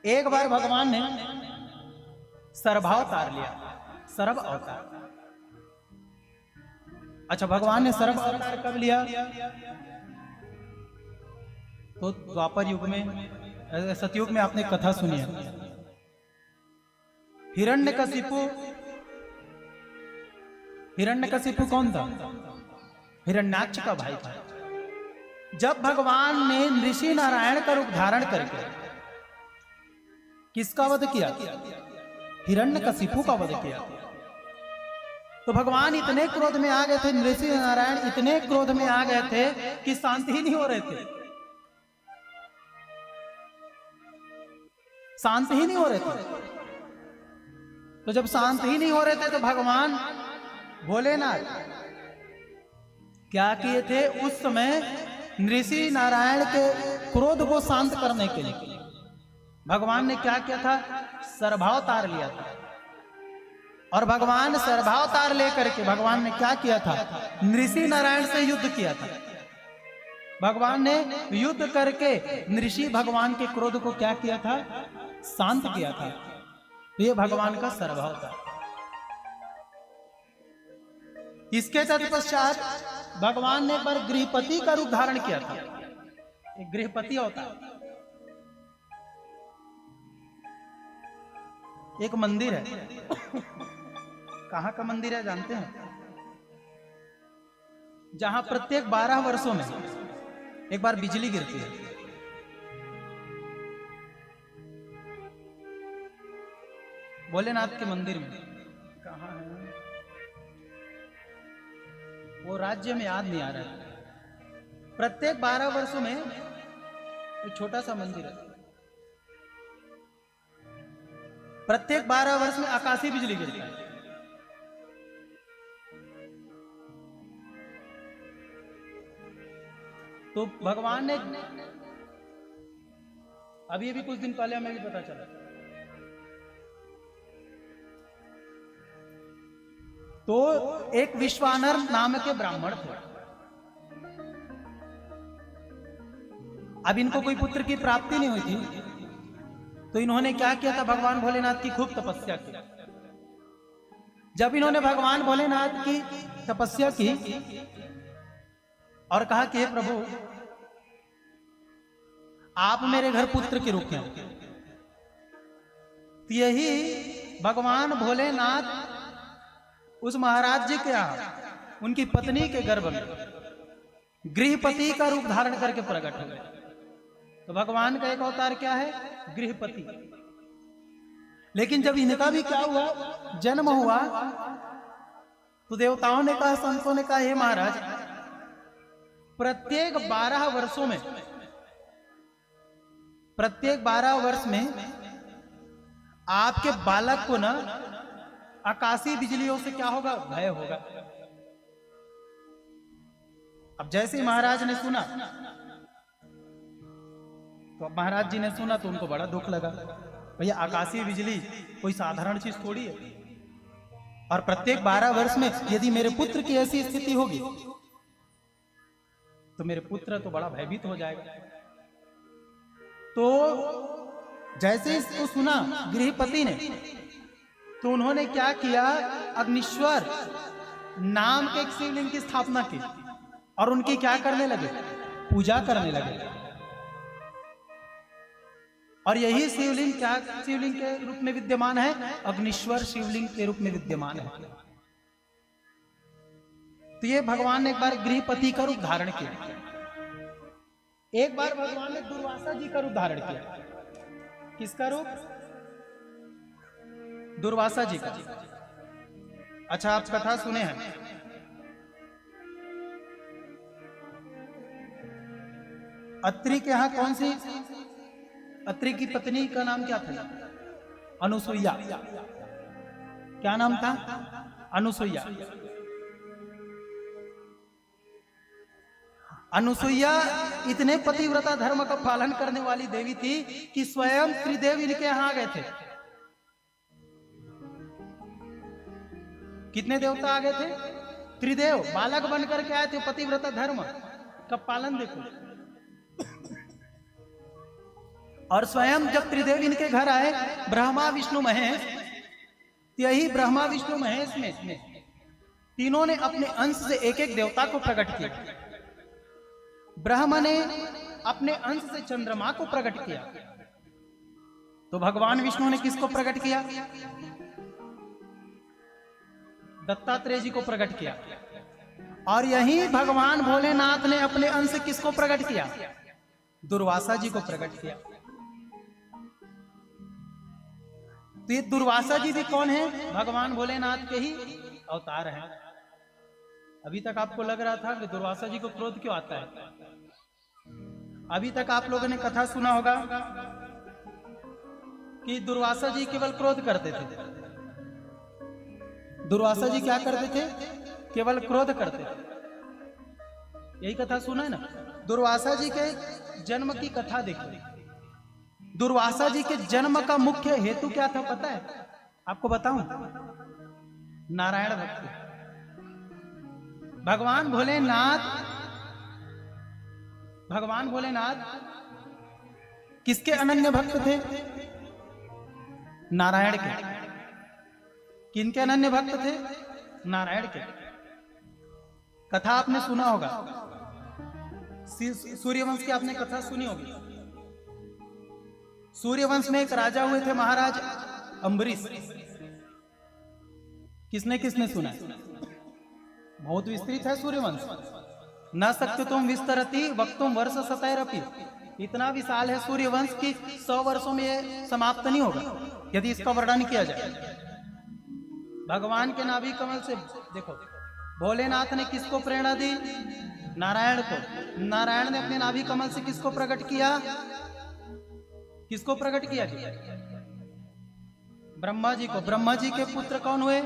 एक बार भगवान ने सर्वावतार लिया, सर्व अवतार। अच्छा, भगवान ने सर्व अवतार कब लिया? तो द्वापर युग में, सतयुग में आपने कथा सुनी है। हिरण्यकशिपु कौन था? हिरण्याक्ष का भाई था। जब भगवान ने ऋषि नारायण का रूप धारण करके किसका वध किया? हिरण्यकशिपु का वध किया। तो भगवान इतने क्रोध में आ गए थे, ऋषि नारायण इतने क्रोध में आ गए थे कि शांत ही नहीं हो रहे थे, शांत ही नहीं हो रहे थे। तो जब शांत ही नहीं हो रहे थे तो भगवान भोलेनाथ क्या किए थे? उस समय ऋषि नारायण के क्रोध को शांत करने के लिए भगवान ने क्या किया था? सर्वावतार लिया था। और भगवान सर्वावतार लेकर के भगवान ने क्या किया था? ऋषि नारायण से युद्ध किया था। भगवान ने युद्ध करके ऋषि भगवान के क्रोध को क्या किया था? शांत किया था। ये भगवान का सर्वावतार। इसके तत्पश्चात भगवान ने पर गृहपति का रूप धारण किया था। एक गृहपति होता, एक मंदिर है। कहां का मंदिर है जानते हैं? जहां प्रत्येक 12 वर्षों में एक बार बिजली गिरती है। भोलेनाथ के मंदिर में। कहां है वो? राज्य में याद नहीं आ रहा है। प्रत्येक 12 वर्षों में एक छोटा सा मंदिर है। प्रत्येक 12 वर्ष में आकाशीय बिजली गिरती है। तो भगवान ने अभी कुछ दिन पहले हमें भी पता चला, तो एक विश्वानर नाम के ब्राह्मण थे। अब इनको कोई पुत्र की प्राप्ति नहीं हुई थी, तो इन्होंने क्या किया था? भगवान भोलेनाथ की खूब तपस्या की। जब इन्होंने भगवान भोलेनाथ की तपस्या की और कहा कि हे प्रभु, आप मेरे घर पुत्र के रूप में, तो यही भगवान भोलेनाथ उस महाराज जी के यहाँ उनकी पत्नी के गर्भ में गृहपति का रूप धारण करके प्रकट हो गए। तो भगवान का एक अवतार क्या है? गृहपति। लेकिन जब इनका भी क्या हुआ? जन्म हुआ, तो देवताओं ने कहा, संतों ने कहा, हे महाराज, प्रत्येक 12 वर्षों में, प्रत्येक 12 वर्ष में आपके बालक को ना आकाशीय बिजलियों से क्या होगा? भय होगा। अब जैसे ही महाराज ने सुना, तो अब महाराज जी ने सुना तो उनको बड़ा दुख लगा। भैया, आकाशीय बिजली कोई साधारण चीज थोड़ी है। और प्रत्येक 12 वर्ष में यदि मेरे पुत्र की ऐसी स्थिति होगी तो मेरे पुत्र तो बड़ा भयभीत हो जाएगा। तो जैसे इसको सुना गृहपति ने, तो उन्होंने क्या किया? अग्निश्वर नाम के एक शिवलिंग की स्थापना की और उनकी क्या करने लगे? पूजा करने लगे। और यही शिवलिंग क्या शिवलिंग के रूप में विद्यमान है? अग्निश्वर शिवलिंग के रूप में विद्यमान है। तो ये भगवान ने एक बार गृहपति का रूप धारण किया, एक बार भगवान ने दुर्वासा जी का रूप धारण किया। किसका रूप? दुर्वासा जी का। अच्छा, आप कथा सुने हैं? अत्रि के यहां कौन सी? अत्रि की पत्नी का नाम क्या था? अनुसुईया। क्या नाम था? अनुसुईया। अनुसुईया इतने पतिव्रता धर्म का पालन करने वाली देवी थी कि स्वयं त्रिदेव इनके यहां आ गए थे। कितने देवता आ गए थे? त्रिदेव बालक बनकर के आए थे। पतिव्रता धर्म का पालन देखो। और स्वयं जब त्रिदेव इनके घर आए, ब्रह्मा विष्णु महेश, यही ब्रह्मा विष्णु महेश में तीनों ने अपने अंश से एक एक देवता को प्रकट किया। ब्रह्मा ने अपने अंश से चंद्रमा को प्रकट किया, तो भगवान विष्णु ने किसको प्रकट किया? दत्तात्रेय जी को प्रकट किया। और यही भगवान भोलेनाथ ने अपने अंश से किसको प्रकट किया? दुर्वासा जी को प्रकट किया। तो ये दुर्वासा जी भी कौन है? भगवान भोलेनाथ के ही अवतार हैं। अभी तक आपको लग रहा था कि दुर्वासा जी को क्रोध क्यों आता है? अभी तक आप लोगों ने कथा सुना होगा कि दुर्वासा जी केवल क्रोध करते थे। दुर्वासा जी क्या करते थे? केवल क्रोध करते थे। यही कथा सुना है ना? दुर्वासा जी के जन्म की कथा देखिए। दुर्वासा जी के जन्म का मुख्य हेतु क्या था पता है आपको? बताऊं, नारायण भक्ति। भगवान भोलेनाथ किसके अनन्य भक्त थे? नारायण के। किनके अनन्य भक्त थे? नारायण के। कथा आपने सुना होगा, सूर्यवंश की आपने कथा सुनी होगी। सूर्यवंश में एक राजा हुए थे, महाराज अम्बरीश। किसने किसने सुना? बहुत विस्तृत है सूर्यवंश। न सकते तुम विस्तरती वक्तुम वर्ष सतैरपि। इतना विशाल है सूर्यवंश की 100 वर्षों में ये समाप्त नहीं होगा यदि इसका वर्णन किया जाए। भगवान के नाभि कमल से देखो, भोलेनाथ ने किसको प्रेरणा दी? नारायण को। नारायण ने अपने नाभि कमल से किसको प्रकट किया? किसको प्रकट किया? ब्रह्मा जी को। ब्रह्मा जी के पुत्र कौन हुए?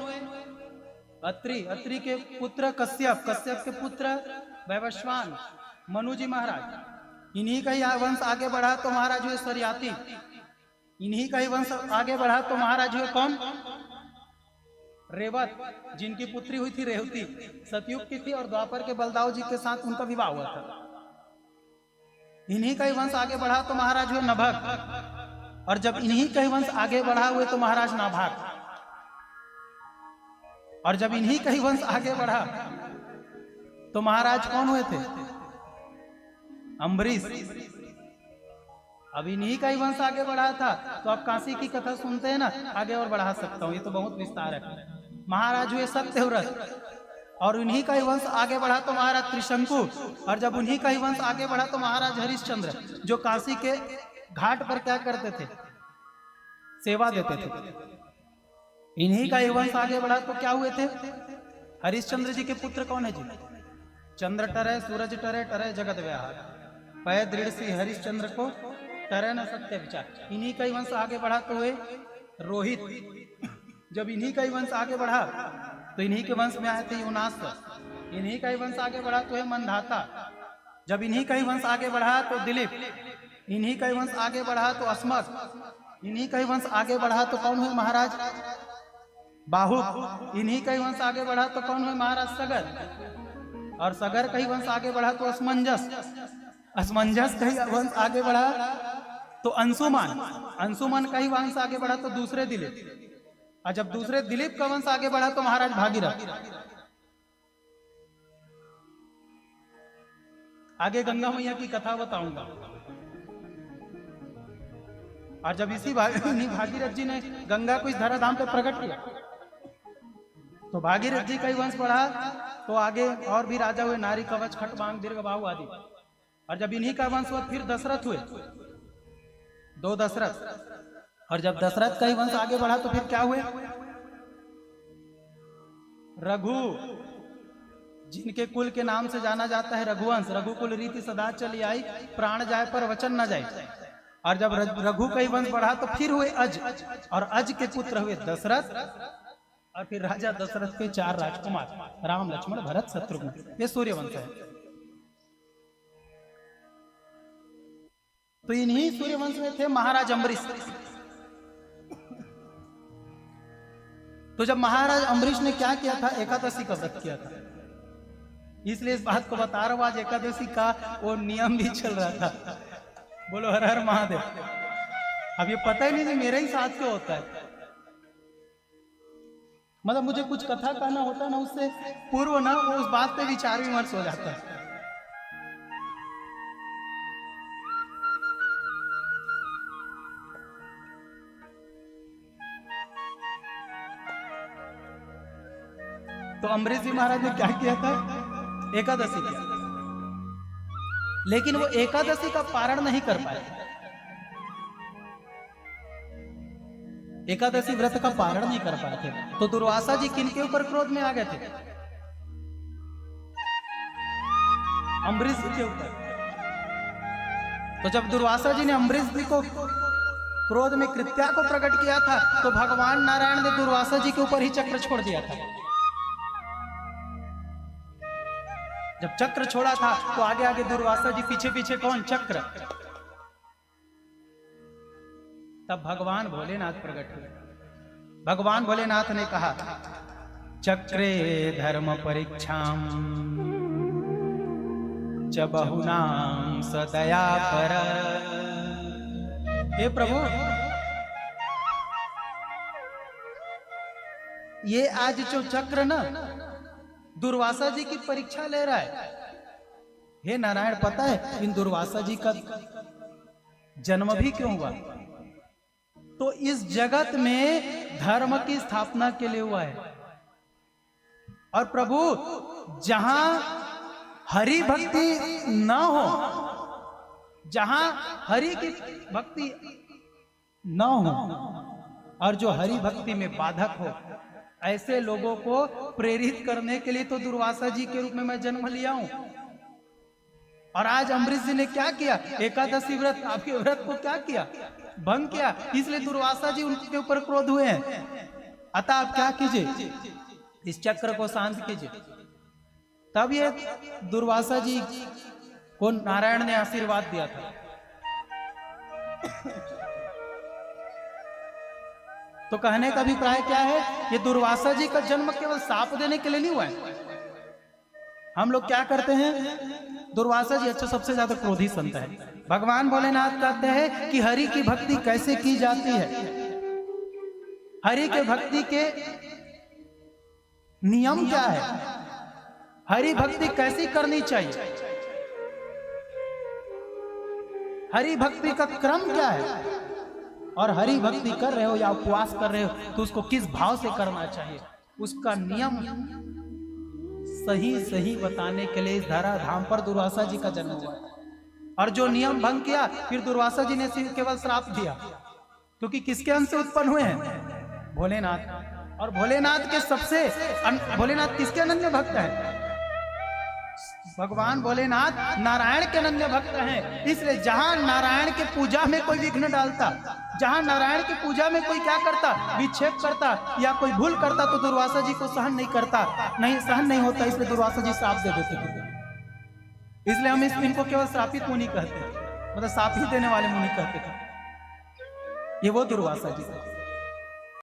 अत्रि। अत्रि के पुत्र कश्यप। कश्यप के पुत्र वैवस्वान, मनु जी महाराज। इन्हीं का ही वंश आगे बढ़ा तो महाराज हुए सरियाती। इन्हीं का ही वंश आगे बढ़ा तो महाराज हुए कौन? रेवत, जिनकी पुत्री हुई थी रेवती। सतयुग की थी और द्वापर के बलदाव जी के साथ उनका विवाह हुआ था। इन्हीं का ही वंश आगे बढ़ा तो महाराज हुए नभग। और जब इन्हीं का ही वंश आगे बढ़ा हुए तो महाराज नाभाग। और जब इन्हीं का ही वंश आगे बढ़ा तो महाराज कौन हुए थे? अम्बरीश। अब इन्हीं का ही वंश आगे बढ़ा था तो अब काशी की कथा सुनते हैं ना, आगे और बढ़ा सकता हूं, ये तो बहुत विस्तार है। महाराज हुए सत्यव्रत और इन्हीं का ही वंश आगे बढ़ा तो महाराज त्रिशंकु। और जब उन्हीं का ही वंश आगे बढ़ा तो महाराज हरिश्चंद्र, जो काशी के घाट पर क्या करते थे? सेवा देते थे। इन्हीं का ही वंश आगे बढ़ा तो क्या हुए थे? हरिश्चंद्र जी के पुत्र कौन है जी? चंद्र टरे सूरज टरे, टरे जगत व्याहार। पै दृढ़ सी हरिश्चंद्र को टरे न सत्य विचार। इन्हीं का ही वंश आगे बढ़ा तो हुए रोहित। जब इन्हीं का ही वंश आगे बढ़ा तो इन्हीं के वंश में आए थे यूनास। इन्हीं का ही वंश आगे बढ़ा तो है मंधाता। जब इन्हीं का ही वंश आगे बढ़ा तो दिलीप। इन्हीं का ही वंश आगे बढ़ा तो अस्मत। इन्हीं का ही वंश आगे बढ़ा तो कौन हुए महाराज? बाहुक। इन्हीं का ही वंश आगे बढ़ा तो कौन हुए महाराज? सगर। और सगर का ही वंश आगे बढ़ा तो असमंजस। असमंजस का ही वंश आगे बढ़ा तो अंशुमान। अंशुमान का ही वंश आगे बढ़ा तो दूसरे दिलीप। और जब दूसरे दिलीप का वंश आगे बढ़ा तो महाराज भागीरथ। आगे गंगा मैया की कथा बताऊंगा। और जब इसी भागीरथ जी ने गंगा को इस धराधाम पे प्रकट किया तो भागीरथ जी का ही वंश बढ़ा तो आगे और भी राजा हुए, नारी कवच, खटवांग, दीर्घबाहु आदि। और जब इन्हीं का वंश हुआ फिर दशरथ हुए, 2 दशरथ। और जब दशरथ का ही वंश आगे बढ़ा तो फिर क्या हुए? रघु, जिनके कुल के नाम से जाना जाता है रघुवंश। रघुकुल रीति सदा चली आई, प्राण जाए पर वचन न जाए। और जब रघु का ही वंश बढ़ा तो फिर हुए अज। और अज के पुत्र हुए दशरथ। और फिर राजा दशरथ के 4 राजकुमार, राम, लक्ष्मण, भरत, शत्रुघ्न। ये सूर्यवंश है। तो इन्हीं सूर्यवंश में थे महाराज अम्बरीश। तो जब महाराज अम्बरीश ने क्या किया था? एकादशी का व्रत किया था। इसलिए इस बात को बता रहा हूं, आज एकादशी का वो नियम भी चल रहा था। बोलो हर हर महादेव। अब ये पता ही नहीं कि मेरे ही साथ क्यों होता है। मतलब मुझे कुछ कथा कहना होता है ना, उससे पूर्व ना वो उस बात पे विचार विमर्श हो जाता है। तो अमरीश जी महाराज ने क्या किया था? एकादशी किया, लेकिन वो एकादशी का पारण नहीं कर पाए। एकादशी व्रत का पारण नहीं कर पाए थे, तो दुर्वासा जी किनके ऊपर क्रोध में आ गए थे? अम्बरीश जी के ऊपर। तो जब दुर्वासा जी ने अम्बरीश जी को क्रोध में कृत्या को प्रकट किया था, तो भगवान नारायण ने दुर्वासा जी के ऊपर ही चक्र छोड़ दिया था। जब चक्र छोड़ा था तो आगे आगे दुर्वासा जी, पीछे पीछे कौन? चक्र। तब भगवान भोलेनाथ प्रकट हुए। भगवान भोलेनाथ ने कहा, चक्रे धर्म परीक्षाम च बहुनाम सदया पर। हे प्रभु, ये आज जो चक्र ना दुर्वासा जी की परीक्षा ले रहा है। हे नारायण, पता है इन दुर्वासा जी का जन्म भी क्यों हुआ? तो इस जगत में धर्म की स्थापना के लिए हुआ है। और प्रभु, जहां हरि भक्ति न हो, जहां हरि की भक्ति न हो और जो हरि भक्ति में बाधक हो, ऐसे लोगों को प्रेरित करने के लिए तो दुर्वासा जी के रूप में मैं जन्म लिया हूं। और आज अम्बरीश जी ने क्या किया? एकादशी व्रत, आपके व्रत को क्या किया? भंग किया। इसलिए दुर्वासा जी उनके ऊपर क्रोध हुए हैं। अतः आप क्या कीजिए, इस चक्र को शांत कीजिए। तब ये दुर्वासा जी को नारायण ने आशीर्वाद दिया था। तो कहने का अभिप्राय क्या है? ये दुर्वासा जी का जन्म केवल साप देने के लिए नहीं हुआ है। हम लोग क्या करते हैं? दुर्वासा जी अच्छा सबसे ज्यादा क्रोधी संत है। भगवान भोलेनाथ कहते हैं कि हरि की भक्ति कैसे की जाती है, हरि के भक्ति के नियम क्या है, हरि भक्ति कैसी करनी चाहिए, हरि भक्ति का क्रम क्या है, और हरि भक्ति कर रहे हो या उपवास कर रहे हो तो उसको किस भाव से करना चाहिए, उसका नियम सही सही बताने के लिए इस धरा धाम पर दुर्वासा जी का जन्म हुआ। और जो नियम भंग किया, फिर दुर्वासा जी ने केवल श्राप दिया, क्योंकि किसके अंश से उत्पन्न हुए हैं? भोलेनाथ। और भोलेनाथ किसके अनन्य भक्त हैं? भगवान भोलेनाथ नारायण के अनन्य भक्त हैं। इसलिए जहां नारायण के पूजा में कोई विघ्न डालता, जहां नारायण की पूजा में कोई क्या करता, विक्षेप करता या कोई भूल करता, तो दुर्वासा जी को सहन नहीं करता, नहीं सहन नहीं होता। इसलिए दुर्वासा जी श्राप दे देते थे। इसलिए हम इनको केवल श्रापित मुनि कहते हैं, मतलब श्राप ही देने वाले मुनि कहते थे। ये वो दुर्वासा जी थे।